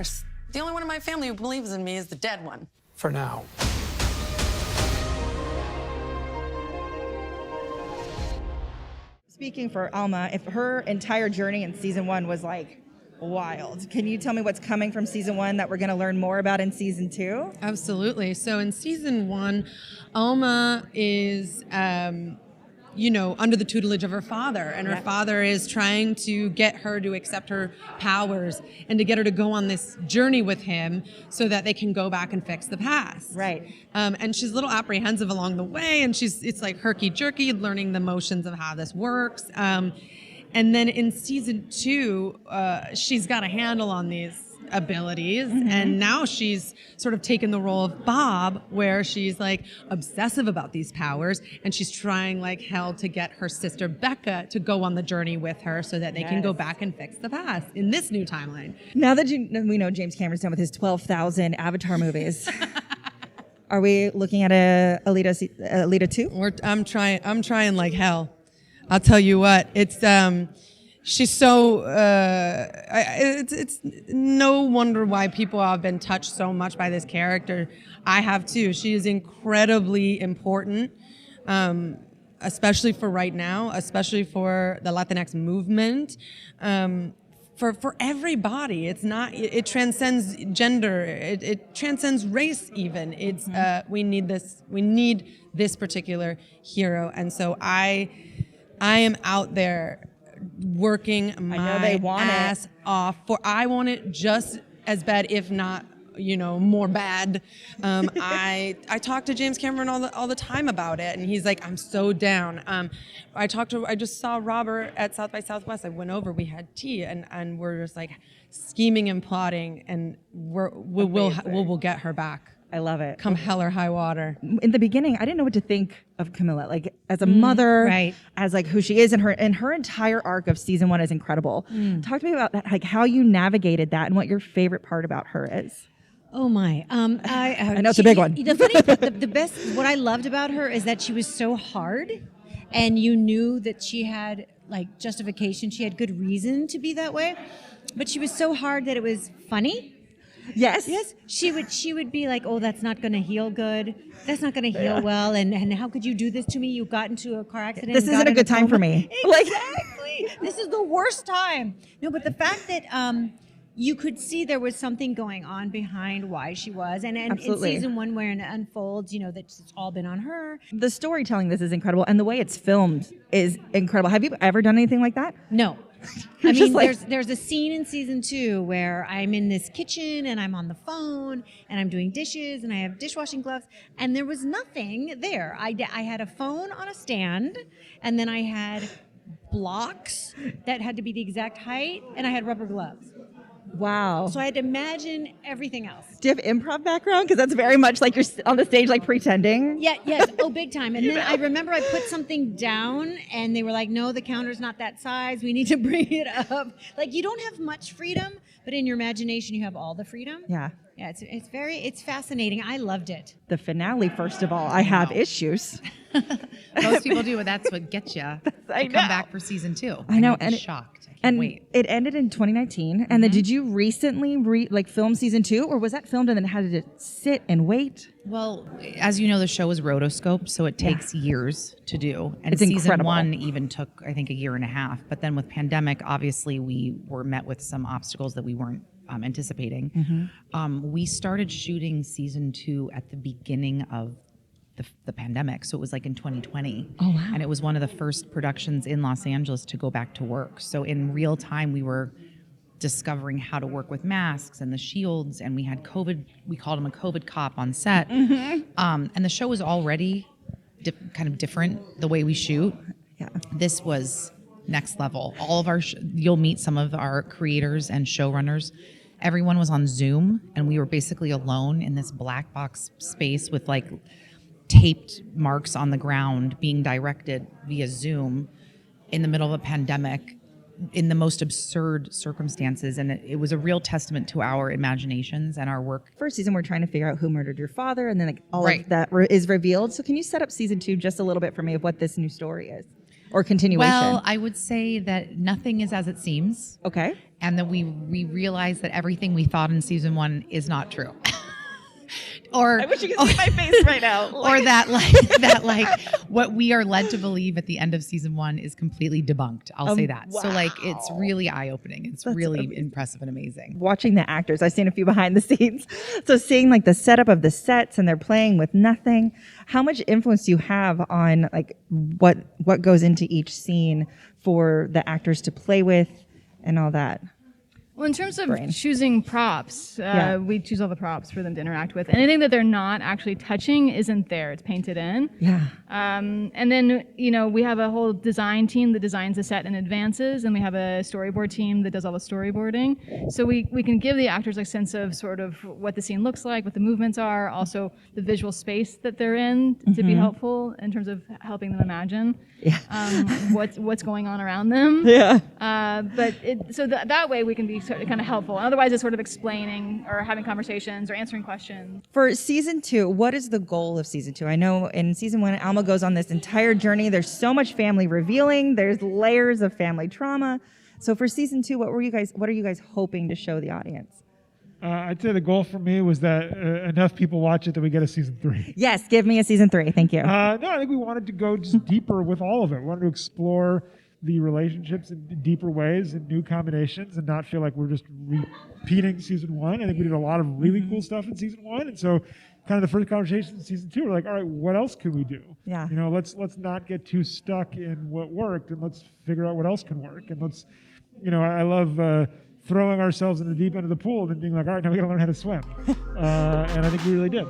course. The only one in my family who believes in me is the dead one. For now. Speaking for Alma, if her entire journey in season 1 was like wild, can you tell me what's coming from season 1 that we're going to learn more about in season 2? Absolutely. So in season 1, Alma is, under the tutelage of her father, and her father is trying to get her to accept her powers and to get her to go on this journey with him so that they can go back and fix the past. Right. And she's a little apprehensive along the way, and it's like herky-jerky, learning the motions of how this works. And then in season 2, she's got a handle on these abilities, and now she's sort of taken the role of Bob, where she's like obsessive about these powers, and she's trying like hell to get her sister Becca to go on the journey with her so that they can go back and fix the past in this new timeline. Now that we know James Cameron's done with his 12,000 Avatar movies, are we looking at Alita 2? I'm trying like hell. I'll tell you what, it's she's so, it's no wonder why people have been touched so much by this character. I have too. She is incredibly important, especially for right now, especially for the Latinx movement. For everybody, it transcends gender, it transcends race even. It's, we need this particular hero. And so I am out there working my ass off I want it just as bad, if not, more bad. I talk to James Cameron all the time about it, and he's like, I'm so down. I just saw Robert at South by Southwest. I went over, we had tea, and we're just like scheming and plotting, and we'll get her back. I love it. Come hell or high water. In the beginning, I didn't know what to think of Camila, like as a mother, right, as like who she is, and her entire arc of season 1 is incredible. Talk to me about that, like how you navigated that, and what your favorite part about her is. Oh my! I know it's a big one. The funny, the best, what I loved about her is that she was so hard, and you knew that she had like justification. She had good reason to be that way, but she was so hard that it was funny. Yes. She would be like, oh, that's not going to heal good. That's not going to heal well. And how could you do this to me? You got into a car accident. This isn't a good time for me. Exactly. This is the worst time. No, but the fact that you could see there was something going on behind why she was. And in season 1, where it unfolds, that it's all been on her. The storytelling, this is incredible. And the way it's filmed is incredible. Have you ever done anything like that? No. I mean, there's a scene in season 2 where I'm in this kitchen and I'm on the phone and I'm doing dishes and I have dishwashing gloves, and there was nothing there. I had a phone on a stand, and then I had blocks that had to be the exact height, and I had rubber gloves. Wow. So I had to imagine everything else. Do you have improv background? Because that's very much like you're on the stage, like pretending. Yeah, yes. Oh, big time. And then I remember I put something down, and they were like, no, the counter's not that size. We need to bring it up. Like, you don't have much freedom, but in your imagination, you have all the freedom. Yeah. Yeah, it's fascinating. I loved it. The finale, first of all, I have issues. Most people do, but that's what gets you. I come back for season 2. I know, and shocked. I can't wait. It ended in 2019. And then did you recently film season 2, or was that filmed and then had to sit and wait? Well, as you know, the show is rotoscoped, so it takes years to do. And it's season incredible. 1 even took, I think, a year and a half. But then with pandemic, obviously, we were met with some obstacles that we weren't anticipating. We started shooting season 2 at the beginning of the pandemic, so it was like in 2020. Oh wow! And it was one of the first productions in Los Angeles to go back to work. So in real time, we were discovering how to work with masks and the shields, and we had COVID. We called him a COVID cop on set. And the show was already kind of different the way we shoot. Yeah, this was next level. All of our you'll meet some of our creators and showrunners. Everyone was on Zoom, and we were basically alone in this black box space with like taped marks on the ground being directed via Zoom in the middle of a pandemic in the most absurd circumstances. And it was a real testament to our imaginations and our work. First season, we're trying to figure out who murdered your father, and then like all of that is revealed. So can you set up season 2 just a little bit for me of what this new story is? or continuation? Well, I would say that nothing is as it seems, Okay. and that we realize that everything we thought in season 1 is not true. Or I wish you could see my face right now. or that like what we are led to believe at the end of season 1 is completely debunked. I'll say that. So like it's really eye-opening. It's really impressive and amazing. Watching the actors, I've seen a few behind the scenes. So seeing like the setup of the sets and they're playing with nothing. How much influence do you have on like what goes into each scene for the actors to play with and all that? Well, in terms of Brain. choosing props, Yeah. we choose all the props for them to interact with. Anything that they're not actually touching isn't there. It's painted in. Yeah. And then, we have a whole design team that designs the set in advances, and we have a storyboard team that does all the storyboarding. So we can give the actors a sense of sort of what the scene looks like, what the movements are, also the visual space that they're in to be helpful in terms of helping them imagine what's going on around them. Yeah. So that way we can be sort of kind of helpful. Otherwise, it's sort of explaining or having conversations or answering questions. For season 2, what is the goal of season 2? I know in season 1, Alma goes on this entire journey. There's so much family revealing. There's layers of family trauma. So for season 2, what are you guys hoping to show the audience? I'd say the goal for me was that enough people watch it that we get a season 3. Yes, give me a season 3. Thank you. No, I think we wanted to go just deeper with all of it. We wanted to explore the relationships in deeper ways and new combinations and not feel like we're just repeating season 1. I think we did a lot of really cool stuff in season 1. And so kind of the first conversation in season 2, we're like, all right, what else can we do? Yeah. Let's not get too stuck in what worked and let's figure out what else can work. And let's, I love throwing ourselves in the deep end of the pool and then being like, all right, now we got to learn how to swim. And I think we really did.